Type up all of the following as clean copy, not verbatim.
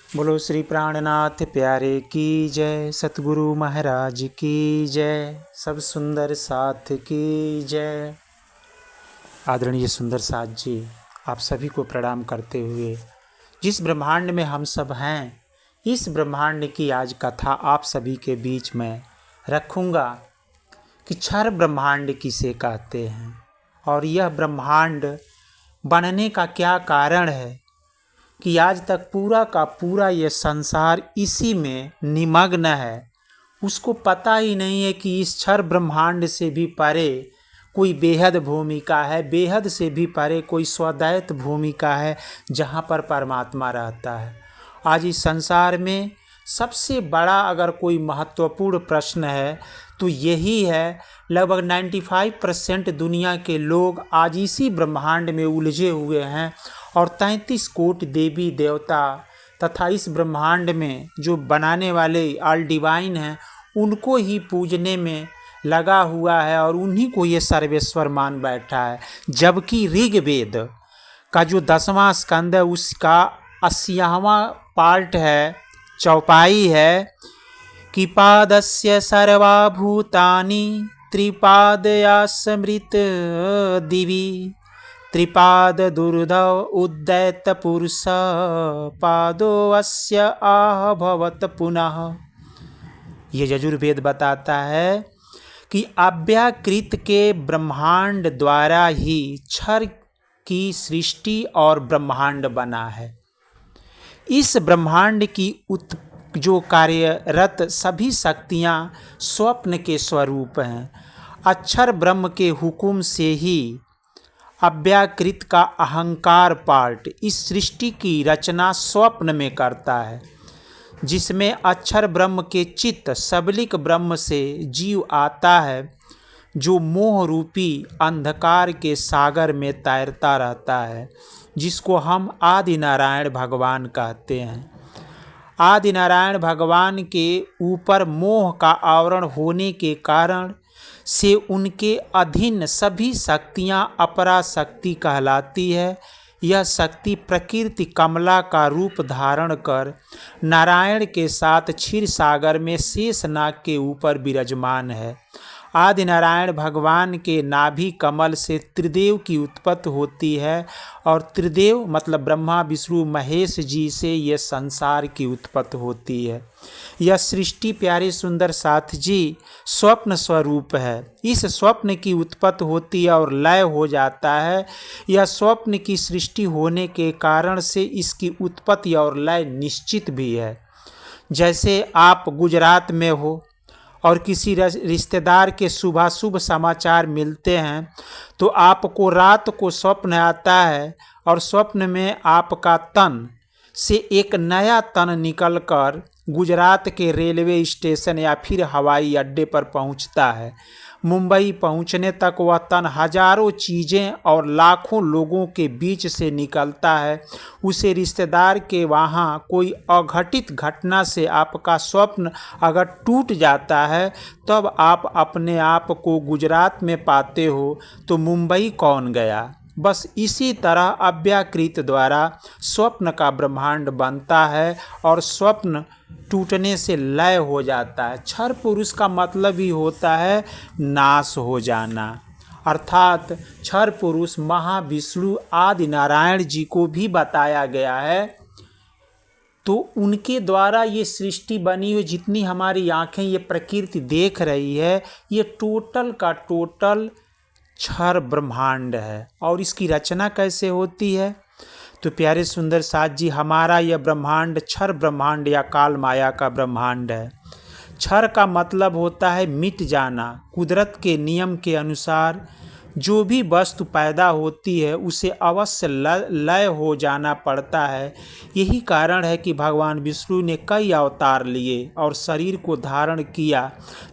बोलो श्री प्राणनाथ प्यारे की जय, सतगुरु महाराज की जय, सब सुंदर साथ की जय। आदरणीय सुंदर साथ जी, आप सभी को प्रणाम करते हुए जिस ब्रह्मांड में हम सब हैं, इस ब्रह्मांड की आज कथा आप सभी के बीच में रखूँगा कि क्षर ब्रह्मांड किसे कहते हैं और यह ब्रह्मांड बनने का क्या कारण है कि आज तक पूरा का पूरा ये संसार इसी में निमग्न है। उसको पता ही नहीं है कि इस क्षर ब्रह्मांड से भी परे कोई बेहद भूमिका है, बेहद से भी परे कोई स्वदैत भूमिका है जहाँ पर परमात्मा रहता है। आज इस संसार में सबसे बड़ा अगर कोई महत्वपूर्ण प्रश्न है तो यही है। लगभग 95% दुनिया के लोग आज इसी ब्रह्मांड में उलझे हुए हैं और 33 कोटि देवी देवता तथा इस ब्रह्मांड में जो बनाने वाले ऑल डिवाइन हैं उनको ही पूजने में लगा हुआ है और उन्हीं को ये सर्वेश्वर मान बैठा है। जबकि ऋग्वेद का जो 10वां स्कंद है उसका 80वां पार्ट है, चौपाई है कि पादस्य सर्वभूतानि त्रिपादया स्मृत दिवि त्रिपाद दुर्धव उद्दैत पुरुष पादो अस्य आह भवत पुनः। ये यजुर्वेद बताता है कि अव्याकृत के ब्रह्मांड द्वारा ही क्षर की सृष्टि और ब्रह्मांड बना है। इस ब्रह्मांड की जो कार्यरत सभी शक्तियाँ स्वप्न के स्वरूप हैं। अक्षर ब्रह्म के हुक्म से ही अव्याकृत का अहंकार पार्ट इस सृष्टि की रचना स्वप्न में करता है, जिसमें अक्षर ब्रह्म के चित्त सबलिक ब्रह्म से जीव आता है जो मोह रूपी अंधकार के सागर में तैरता रहता है, जिसको हम आदि नारायण भगवान कहते हैं। आदि नारायण भगवान के ऊपर मोह का आवरण होने के कारण से उनके अधीन सभी शक्तियाँ अपरा शक्ति कहलाती है। यह शक्ति प्रकृति कमला का रूप धारण कर नारायण के साथ क्षीर सागर में शेषनाग के ऊपर विराजमान है। आदि नारायण भगवान के नाभि कमल से त्रिदेव की उत्पत्ति होती है और त्रिदेव मतलब ब्रह्मा विष्णु महेश जी से यह संसार की उत्पत्ति होती है। यह सृष्टि प्यारे सुंदर साथ जी स्वप्न स्वरूप है। इस स्वप्न की उत्पत्ति होती है और लय हो जाता है। यह स्वप्न की सृष्टि होने के कारण से इसकी उत्पत्ति और लय निश्चित भी है। जैसे आप गुजरात में हो और किसी रिश्तेदार के शुभाशुभ समाचार मिलते हैं तो आपको रात को स्वप्न आता है और स्वप्न में आपका तन से एक नया तन निकलकर गुजरात के रेलवे स्टेशन या फिर हवाई अड्डे पर पहुंचता है। मुंबई पहुंचने तक वह तन हजारों चीज़ें और लाखों लोगों के बीच से निकलता है। उसे रिश्तेदार के वहाँ कोई अघटित घटना से आपका स्वप्न अगर टूट जाता है तब आप अपने आप को गुजरात में पाते हो तो मुंबई कौन गया। बस इसी तरह अव्याकृत द्वारा स्वप्न का ब्रह्मांड बनता है और स्वप्न टूटने से लय हो जाता है। क्षर पुरुष का मतलब ही होता है नाश हो जाना, अर्थात क्षर पुरुष महाविष्णु आदि नारायण जी को भी बताया गया है। तो उनके द्वारा ये सृष्टि बनी हुई, जितनी हमारी आँखें ये प्रकृति देख रही है, ये टोटल का टोटल क्षर ब्रह्मांड है। और इसकी रचना कैसे होती है तो प्यारे सुंदर साथ जी, हमारा यह ब्रह्मांड क्षर ब्रह्मांड या काल माया का ब्रह्मांड है। क्षर का मतलब होता है मिट जाना। कुदरत के नियम के अनुसार जो भी वस्तु पैदा होती है उसे अवश्य लय हो जाना पड़ता है। यही कारण है कि भगवान विष्णु ने कई अवतार लिए और शरीर को धारण किया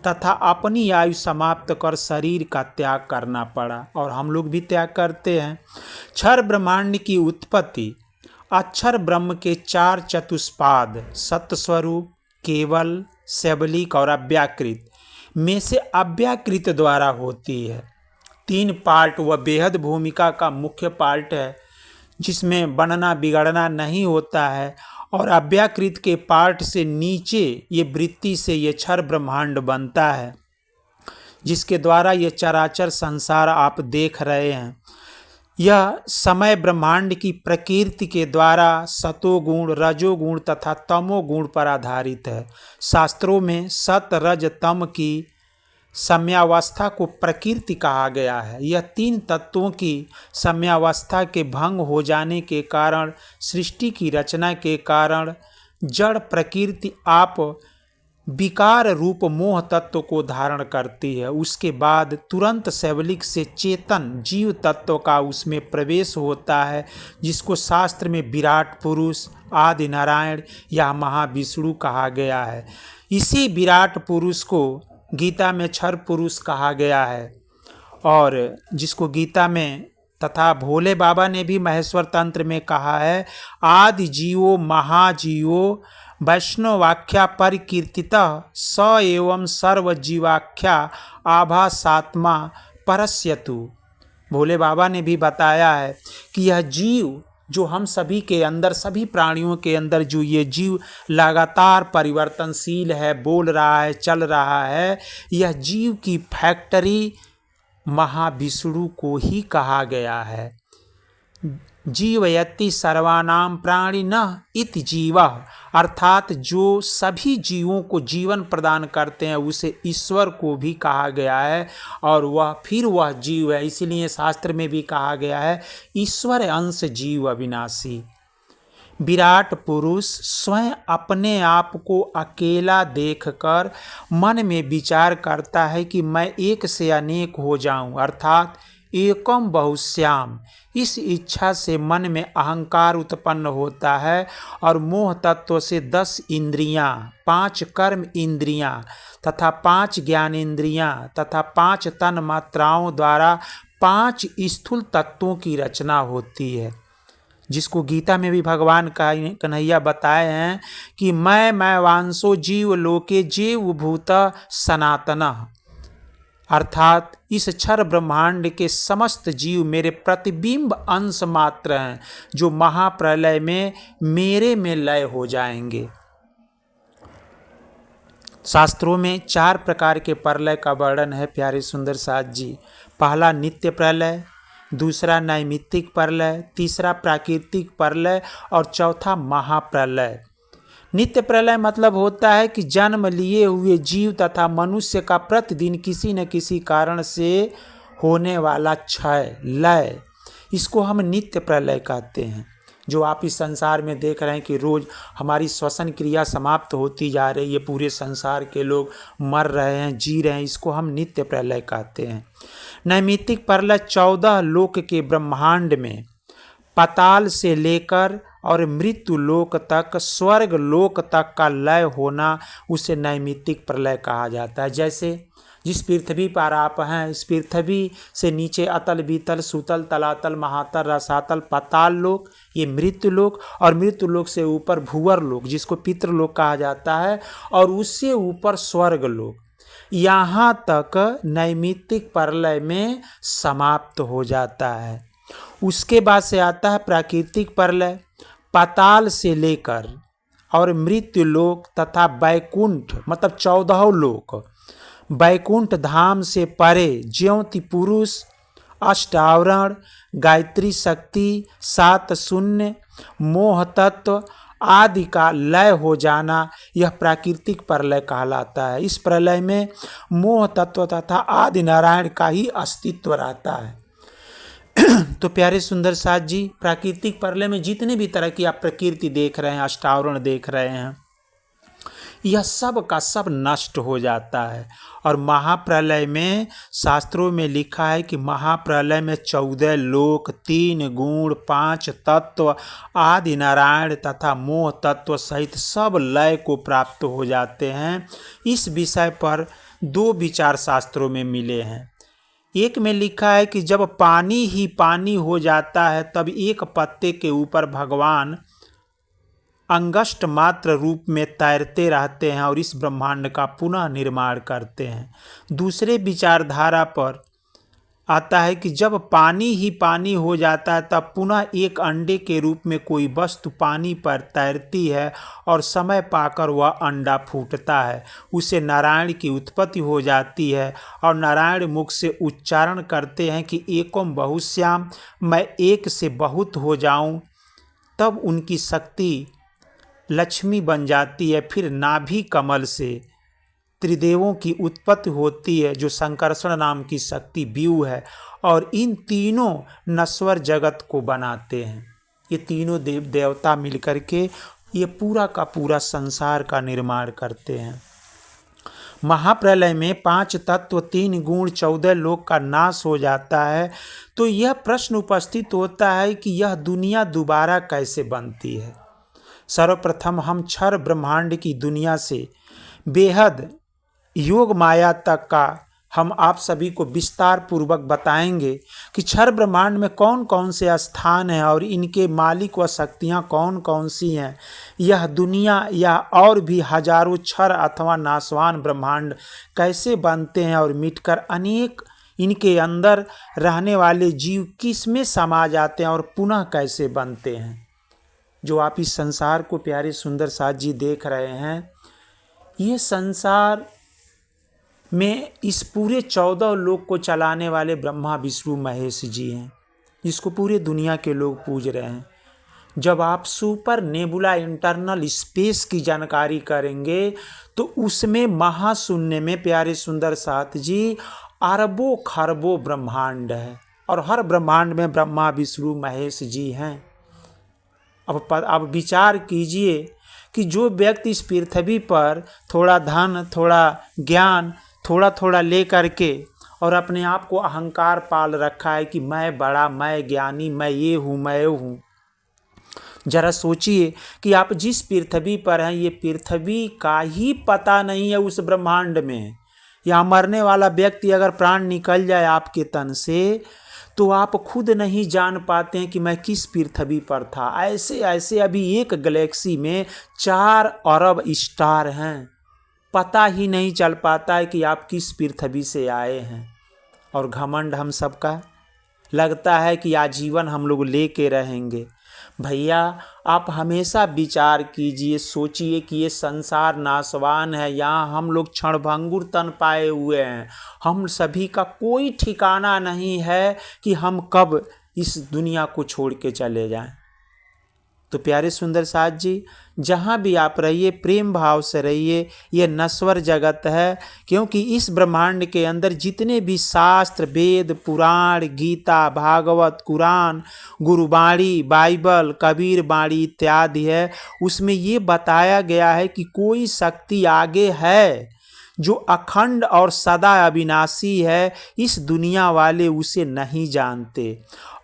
तथा अपनी आयु समाप्त कर शरीर का त्याग करना पड़ा और हम लोग भी त्याग करते हैं। क्षर ब्रह्मांड की उत्पत्ति अक्षर ब्रह्म के 4 चतुष्पाद सत्स्वरूप, केवल, सबलिक और अव्याकृत में से अव्याकृत द्वारा होती है। 3 पार्ट वह बेहद भूमिका का मुख्य पार्ट है जिसमें बनना बिगड़ना नहीं होता है और अव्याकृत के पार्ट से नीचे ये वृत्ति से ये क्षर ब्रह्मांड बनता है, जिसके द्वारा ये चराचर संसार आप देख रहे हैं। यह समय ब्रह्मांड की प्रकृति के द्वारा सतोगुण, रजोगुण तथा तमोगुण पर आधारित है। शास्त्रों में सत, रज, तम की साम्यावस्था को प्रकृति कहा गया है। यह तीन तत्वों की साम्यावस्था के भंग हो जाने के कारण, सृष्टि की रचना के कारण जड़ प्रकृति आप विकार रूप मोह तत्व को धारण करती है। उसके बाद तुरंत शैवलिक से चेतन जीव तत्व का उसमें प्रवेश होता है, जिसको शास्त्र में विराट पुरुष, आदि नारायण या महाविष्णु कहा गया है। इसी विराट पुरुष को गीता में क्षर पुरुष कहा गया है, और जिसको गीता में तथा भोले बाबा ने भी महेश्वर तंत्र में कहा है, आदि जीवो महाजीवो वैष्णवाख्या परिकीर्तितः स एवं सर्वजीवाख्या आभासात्मा परस्यतु। भोले बाबा ने भी बताया है कि यह जीव जो हम सभी के अंदर, सभी प्राणियों के अंदर जो ये जीव लगातार परिवर्तनशील है, बोल रहा है, चल रहा है, यह जीव की फैक्ट्री महाविष्णु को ही कहा गया है। जीवयति सर्वानाम प्राणिनः इति जीवः, अर्थात जो सभी जीवों को जीवन प्रदान करते हैं उसे ईश्वर को भी कहा गया है, और वह जीव है। इसलिए शास्त्र में भी कहा गया है, ईश्वर अंश जीव अविनाशी। विराट पुरुष स्वयं अपने आप को अकेला देखकर मन में विचार करता है कि मैं एक से अनेक हो जाऊं, अर्थात एकम बहुश्याम। इस इच्छा से मन में अहंकार उत्पन्न होता है और मोह तत्व से 10 इंद्रियां, 5 कर्म इंद्रियां तथा 5 ज्ञानेंद्रियां तथा 5 तन मात्राओं द्वारा 5 स्थूल तत्वों की रचना होती है, जिसको गीता में भी भगवान कन्हैया बताए हैं कि मैं वांसो जीव लोके जीव भूत सनातनः, अर्थात इस क्षर ब्रह्मांड के समस्त जीव मेरे प्रतिबिंब अंश मात्र हैं, जो महाप्रलय में मेरे में लय हो जाएंगे। शास्त्रों में 4 प्रकार के प्रलय का वर्णन है प्यारे सुंदर साथ जी। पहला नित्य प्रलय, दूसरा नैमित्तिक प्रलय, तीसरा प्राकृतिक प्रलय और चौथा महाप्रलय। नित्य प्रलय मतलब होता है कि जन्म लिए हुए जीव तथा मनुष्य का प्रतिदिन किसी न किसी कारण से होने वाला क्षय, लय, इसको हम नित्य प्रलय कहते हैं। जो आप इस संसार में देख रहे हैं कि रोज़ हमारी श्वसन क्रिया समाप्त होती जा रही है, पूरे संसार के लोग मर रहे हैं, जी रहे हैं, इसको हम नित्य प्रलय कहते हैं। नैमित्तिक प्रलय 14 लोक के ब्रह्मांड में पाताल से लेकर और मृत्यु लोक तक, स्वर्ग लोक तक का लय होना, उसे नैमित्तिक प्रलय कहा जाता है। जैसे जिस पृथ्वी पर आप हैं, इस पृथ्वी से नीचे अतल, बीतल, सुतल, तलातल, महातल, रसातल, पाताल लोक, ये मृत्यु लोक, और मृत्यु लोक से ऊपर भूवर लोक, जिसको पितृलोक कहा जाता है, और उससे ऊपर स्वर्ग लोक, यहाँ तक नैमित्तिक प्रलय में समाप्त हो जाता है। उसके बाद से आता है प्राकृतिक प्रलय। पाताल से लेकर और मृत्यु लोक तथा बैकुंठ मतलब 14 लोक, बैकुंठ धाम से परे ज्योति पुरुष, अष्टावरण, गायत्री शक्ति, 7 शून्य, मोह तत्व आदि का लय हो जाना, यह प्राकृतिक प्रलय कहलाता है। इस प्रलय में मोह तत्व तथा आदि नारायण का ही अस्तित्व रहता है। तो प्यारे सुंदर साथ जी, प्राकृतिक प्रलय में जितने भी तरह की आप प्रकृति देख रहे हैं, अष्टावरण देख रहे हैं, यह सब का सब नष्ट हो जाता है। और महाप्रलय में शास्त्रों में लिखा है कि महाप्रलय में 14 लोक, 3 गुण, 5 तत्व आदि नारायण तथा मोह तत्व सहित सब लय को प्राप्त हो जाते हैं। इस विषय पर 2 विचार शास्त्रों में मिले हैं। एक में लिखा है कि जब पानी ही पानी हो जाता है तब एक पत्ते के ऊपर भगवान अंगष्ट मात्र रूप में तैरते रहते हैं और इस ब्रह्मांड का पुनः निर्माण करते हैं। दूसरे विचारधारा पर आता है कि जब पानी ही पानी हो जाता है तब पुनः एक अंडे के रूप में कोई वस्तु पानी पर तैरती है और समय पाकर वह अंडा फूटता है। उसे नारायण की उत्पत्ति हो जाती है और नारायण मुख से उच्चारण करते हैं कि एकोम बहुश्याम, मैं एक से बहुत हो जाऊं। तब उनकी शक्ति लक्ष्मी बन जाती है। फिर नाभि कमल से त्रिदेवों की उत्पत्ति होती है जो संकर्षण नाम की शक्ति व्यू है, और इन तीनों नश्वर जगत को बनाते हैं। ये तीनों देव देवता मिलकर के ये पूरा का पूरा संसार का निर्माण करते हैं। महाप्रलय में 5 तत्व 3 गुण 14 लोक का नाश हो जाता है। तो यह प्रश्न उपस्थित होता है कि यह दुनिया दोबारा कैसे बनती है। सर्वप्रथम हम क्षर ब्रह्मांड की दुनिया से बेहद योग माया तक का हम आप सभी को विस्तार पूर्वक बताएंगे कि क्षर ब्रह्मांड में कौन कौन से स्थान हैं और इनके मालिक व शक्तियाँ कौन कौन सी हैं। यह दुनिया या और भी हजारों क्षर अथवा नाशवान ब्रह्मांड कैसे बनते हैं और मिटकर अनेक इनके अंदर रहने वाले जीव किस में समा जाते हैं और पुनः कैसे बनते हैं। जो आप इस संसार को प्यारे सुंदर साथ जी देख रहे हैं, ये संसार में इस पूरे 14 लोक को चलाने वाले ब्रह्मा विष्णु महेश जी हैं, जिसको पूरे दुनिया के लोग पूज रहे हैं। जब आप सुपर नेबुला इंटरनल स्पेस की जानकारी करेंगे तो उसमें महाशून्य में प्यारे सुंदर साथ जी अरबों खरबों ब्रह्मांड है और हर ब्रह्मांड में ब्रह्मा विष्णु महेश जी हैं। अब विचार कीजिए कि जो व्यक्ति इस पृथ्वी पर थोड़ा धन, थोड़ा ज्ञान, थोड़ा थोड़ा ले करके और अपने आप को अहंकार पाल रखा है कि मैं बड़ा, मैं ज्ञानी, मैं ये हूँ, मैं वो हूँ। जरा सोचिए कि आप जिस पृथ्वी पर हैं, ये पृथ्वी का ही पता नहीं है उस ब्रह्मांड में। यहाँ मरने वाला व्यक्ति अगर प्राण निकल जाए आपके तन से तो आप खुद नहीं जान पाते हैं कि मैं किस पृथ्वी पर था। ऐसे ऐसे अभी एक गैलेक्सी में 4 अरब स्टार हैं, पता ही नहीं चल पाता है कि आप किस पृथ्वी से आए हैं। और घमंड हम सबका लगता है कि आजीवन हम लोग लेके रहेंगे। भैया आप हमेशा विचार कीजिए, सोचिए कि ये संसार नाशवान है, यहाँ हम लोग क्षणभंगुर तन पाए हुए हैं। हम सभी का कोई ठिकाना नहीं है कि हम कब इस दुनिया को छोड़ के चले जाएं। तो प्यारे सुंदर साथ जी, जहाँ भी आप रहिए प्रेम भाव से रहिए। ये नश्वर जगत है, क्योंकि इस ब्रह्मांड के अंदर जितने भी शास्त्र, वेद, पुराण, गीता, भागवत, कुरान, गुरुबाणी, बाइबल, कबीर बाणी इत्यादि है, उसमें ये बताया गया है कि कोई शक्ति आगे है जो अखंड और सदा अविनाशी है। इस दुनिया वाले उसे नहीं जानते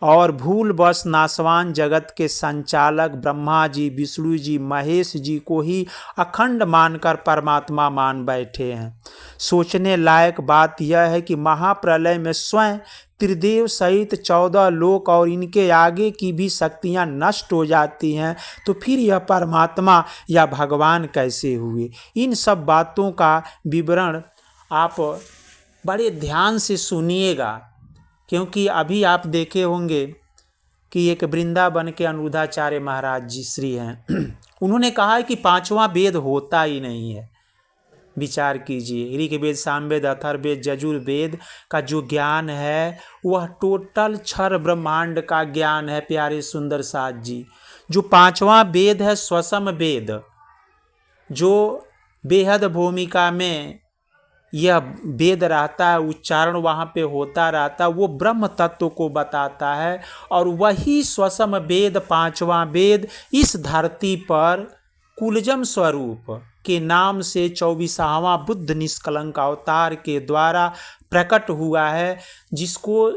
और भूलवश नाशवान जगत के संचालक ब्रह्मा जी, विष्णु जी, महेश जी को ही अखंड मानकर परमात्मा मान बैठे हैं। सोचने लायक बात यह है कि महाप्रलय में स्वयं त्रिदेव सहित 14 लोक और इनके आगे की भी शक्तियां नष्ट हो जाती हैं, तो फिर यह परमात्मा या भगवान कैसे हुए। इन सब बातों का विवरण आप बड़े ध्यान से सुनिएगा, क्योंकि अभी आप देखे होंगे कि एक वृंदावन के अनिरुद्धाचार्य महाराज जी श्री हैं, उन्होंने कहा है कि 5वां वेद होता ही नहीं है। विचार कीजिए, ऋग्वेद, सामवेद, अथर्ववेद, यजुर्वेद का जो ज्ञान है वह टोटल क्षर ब्रह्मांड का ज्ञान है प्यारे सुंदर साथ जी। जो 5वां वेद है स्वसम वेद, जो बेहद भूमिका में यह वेद रहता है, उच्चारण वहाँ पे होता रहता है, वो ब्रह्म तत्व को बताता है। और वही स्वसम वेद 5वां वेद इस धरती पर कुलजम स्वरूप के नाम से 24वां बुद्ध निष्कलंक अवतार के द्वारा प्रकट हुआ है, जिसको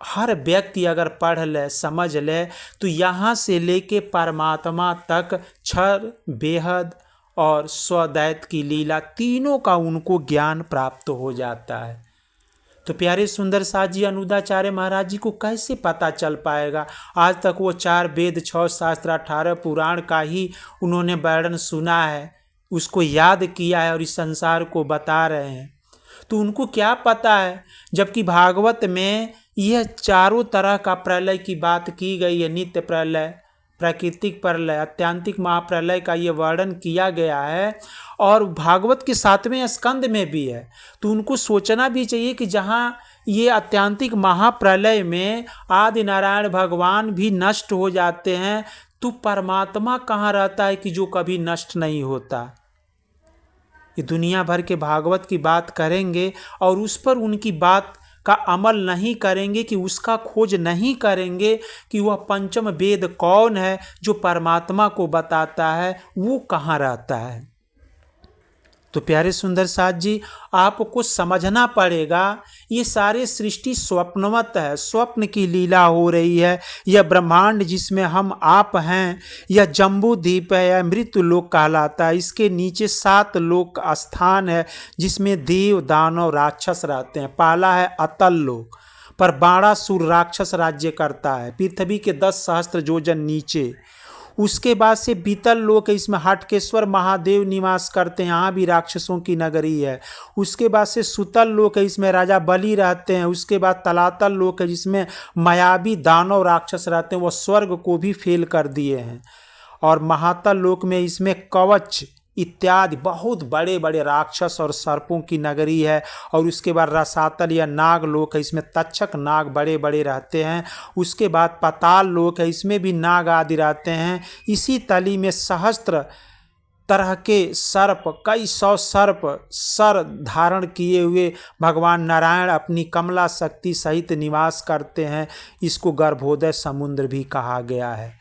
हर व्यक्ति अगर पढ़ ले, समझ ले, तो यहाँ से लेके परमात्मा तक क्षर, बेहद और स्वदैत की लीला तीनों का उनको ज्ञान प्राप्त हो जाता है। तो प्यारे सुंदर साथ जी, अनिरुद्धाचार्य महाराज जी को कैसे पता चल पाएगा? आज तक वो 4 वेद, 6 शास्त्र, 18 पुराण का ही उन्होंने वर्णन सुना है, उसको याद किया है और इस संसार को बता रहे हैं। तो उनको क्या पता है, जबकि भागवत में यह चारों तरह का प्रलय की बात की गई है। नित्य प्रलय, प्राकृतिक प्रलय, आत्यांतिक महाप्रलय का ये वर्णन किया गया है और भागवत के 7वें स्कंद में भी है। तो उनको सोचना भी चाहिए कि जहाँ ये आत्यांतिक महाप्रलय में आदि नारायण भगवान भी नष्ट हो जाते हैं, तो परमात्मा कहाँ रहता है कि जो कभी नष्ट नहीं होता। ये दुनिया भर के भागवत की बात करेंगे और उस पर उनकी बात का अमल नहीं करेंगे, कि उसका खोज नहीं करेंगे कि वह पंचम वेद कौन है जो परमात्मा को बताता है, वो कहाँ रहता है। तो प्यारे सुंदर साथ जी, आपको समझना पड़ेगा ये सारे सृष्टि स्वप्नवत है, स्वप्न की लीला हो रही है। यह ब्रह्मांड जिसमें हम आप हैं, यह जम्बू द्वीप है, यह मृत्यु लोक कहलाता है। इसके नीचे 7 लोक स्थान है जिसमें देव दानव राक्षस रहते हैं। पहला है अतल लोक, पर बाणासुर राक्षस राज्य करता है, पृथ्वी के 10 सहस्त्र योजन नीचे। उसके बाद से बीतल लोक है, इसमें हटकेश्वर महादेव निवास करते हैं, यहाँ भी राक्षसों की नगरी है। उसके बाद से सुतल लोक है, इसमें राजा बलि रहते हैं। उसके बाद तलातल लोक है जिसमें मायावी दानव राक्षस रहते हैं, वह स्वर्ग को भी फेल कर दिए हैं। और महातल लोक में इसमें कवच इत्यादि बहुत बड़े बड़े राक्षस और सर्पों की नगरी है। और उसके बाद रसातल या नाग लोक है, इसमें तक्षक नाग बड़े बड़े रहते हैं। उसके बाद पाताल लोक है, इसमें भी नाग आदि रहते हैं। इसी तली में सहस्त्र तरह के सर्प, कई 100 सर्प सर धारण किए हुए भगवान नारायण अपनी कमला शक्ति सहित निवास करते हैं। इसको गर्भोदय समुद्र भी कहा गया है।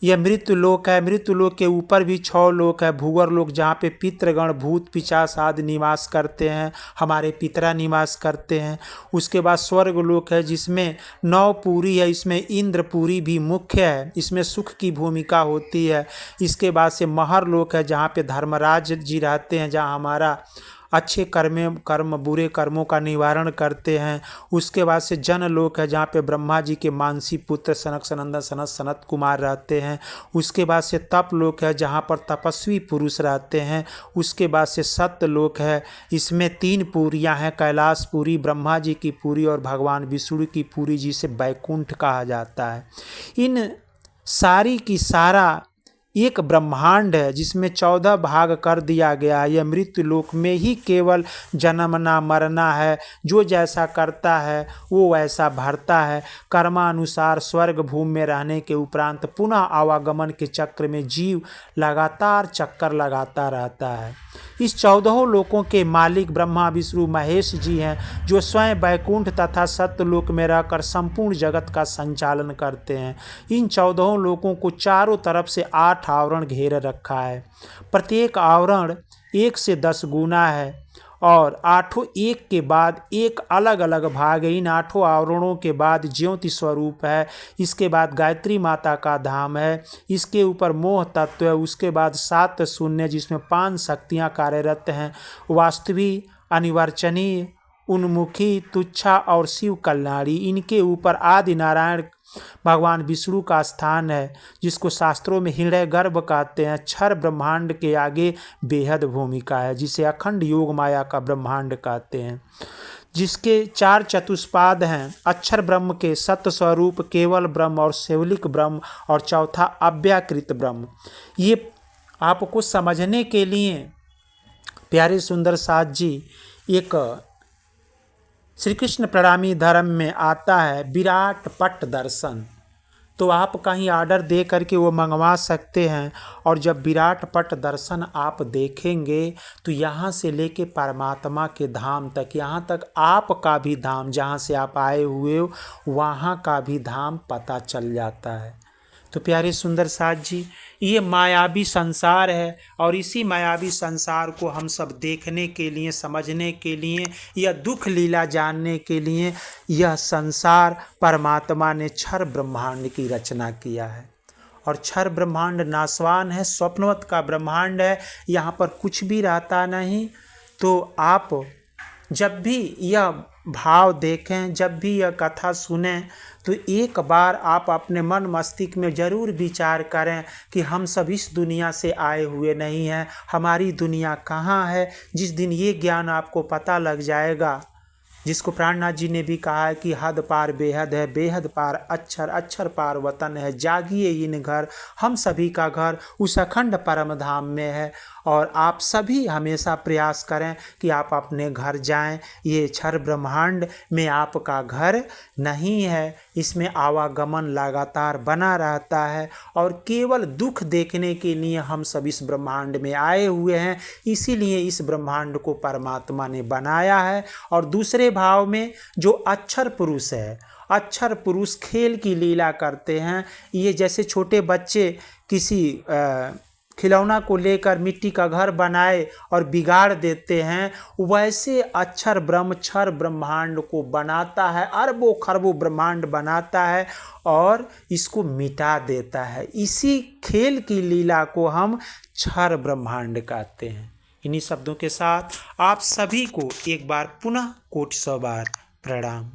यह मृत्यु लोक है। मृत्यु लोक के ऊपर भी 6 लोक है। भूवर लोक जहाँ पे पितृगण भूत पिशाच आदि निवास करते हैं, हमारे पितरा निवास करते हैं। उसके बाद स्वर्ग लोक है जिसमें 9 पुरी है, इसमें इंद्रपुरी भी मुख्य है, इसमें सुख की भूमिका होती है। इसके बाद से महर लोक है जहाँ पे धर्मराज जी रहते हैं, जहाँ हमारा अच्छे कर्म बुरे कर्मों का निवारण करते हैं। उसके बाद से जन लोक है जहाँ पे ब्रह्मा जी के मानसी पुत्र सनक सनंदन सनत कुमार रहते हैं। उसके बाद से तप लोक है जहाँ पर तपस्वी पुरुष रहते हैं। उसके बाद से सत्य लोक है, इसमें 3 पुरियाँ हैं, कैलाश पुरी, ब्रह्मा जी की पुरी और भगवान विष्णु की पुरी, जिसे बैकुंठ कहा जाता है। इन सारी की सारा एक ब्रह्मांड है जिसमें 14 भाग कर दिया गया है। यह मृत्यु लोक में ही केवल जन्मना मरना है, जो जैसा करता है वो वैसा भरता है। कर्मानुसार स्वर्ग भूमि में रहने के उपरांत पुनः आवागमन के चक्र में जीव लगातार चक्कर लगाता रहता है। इस 14 लोकों के मालिक ब्रह्मा विष्णु महेश जी हैं, जो स्वयं बैकुंठ तथा सत्यलोक में रहकर संपूर्ण जगत का संचालन करते हैं। इन 14 लोकों को चारों तरफ से 8 आवरण घेर रखा है। प्रत्येक आवरण 1 से 10 गुना है और 8 एक के बाद एक अलग अलग भाग है। इन 8 आवरणों के बाद ज्योति स्वरूप है। इसके बाद गायत्री माता का धाम है। इसके ऊपर मोह तत्व है। उसके बाद 7 शून्य जिसमें 5 शक्तियाँ कार्यरत हैं, वास्तविक, अनिवर्चनीय, उन्मुखी, तुच्छा और शिव कल्याणी। इनके ऊपर आदि नारायण भगवान विष्णु का स्थान है, जिसको शास्त्रों में हृदय गर्भ कहते हैं। क्षर ब्रह्मांड के आगे बेहद भूमिका है, जिसे अखंड योग माया का ब्रह्मांड कहते हैं, जिसके 4 चतुष्पाद हैं। अक्षर ब्रह्म के सत्य स्वरूप केवल ब्रह्म और शैवलिक ब्रह्म और चौथा अव्याकृत ब्रह्म। ये आपको समझने के लिए प्यारे सुंदर साथ जी एक श्री कृष्ण प्रणामी धर्म में आता है विराट पट दर्शन। तो आप कहीं ऑर्डर दे करके वो मंगवा सकते हैं। और जब विराट पट दर्शन आप देखेंगे तो यहाँ से लेके परमात्मा के धाम तक, यहाँ तक आपका भी धाम जहाँ से आप आए हुए हो वहाँ का भी धाम पता चल जाता है। तो प्यारे सुंदर साथ जी, ये मायावी संसार है और इसी मायावी संसार को हम सब देखने के लिए, समझने के लिए, यह दुख लीला जानने के लिए यह संसार परमात्मा ने क्षर ब्रह्मांड की रचना किया है। और क्षर ब्रह्मांड नाशवान है, स्वप्नवत का ब्रह्मांड है, यहाँ पर कुछ भी रहता नहीं। तो आप जब भी यह भाव देखें, जब भी यह कथा सुने तो एक बार आप अपने मन मस्तिष्क में ज़रूर विचार करें कि हम सब इस दुनिया से आए हुए नहीं हैं, हमारी दुनिया कहाँ है। जिस दिन ये ज्ञान आपको पता लग जाएगा, जिसको प्राणनाथ जी ने भी कहा है कि हद पार बेहद है, बेहद पार अक्षर, अक्षर पार वतन है, जागिए इन घर। हम सभी का घर उस अखंड परम धाम में है और आप सभी हमेशा प्रयास करें कि आप अपने घर जाएं। ये क्षर ब्रह्मांड में आपका घर नहीं है, इसमें आवागमन लगातार बना रहता है और केवल दुख देखने के लिए हम सब इस ब्रह्मांड में आए हुए हैं। इसीलिए इस ब्रह्मांड को परमात्मा ने बनाया है। और दूसरे भाव में जो अक्षर पुरुष है, अक्षर पुरुष खेल की लीला करते हैं। ये जैसे छोटे बच्चे किसी खिलौना को लेकर मिट्टी का घर बनाए और बिगाड़ देते हैं, वैसे अक्षर ब्रह्म क्षर ब्रह्मांड को बनाता है, अरबों खरबों ब्रह्मांड बनाता है और इसको मिटा देता है। इसी खेल की लीला को हम क्षर ब्रह्मांड कहते हैं। इन्हीं शब्दों के साथ आप सभी को एक बार पुनः कोटि 100 बार प्रणाम।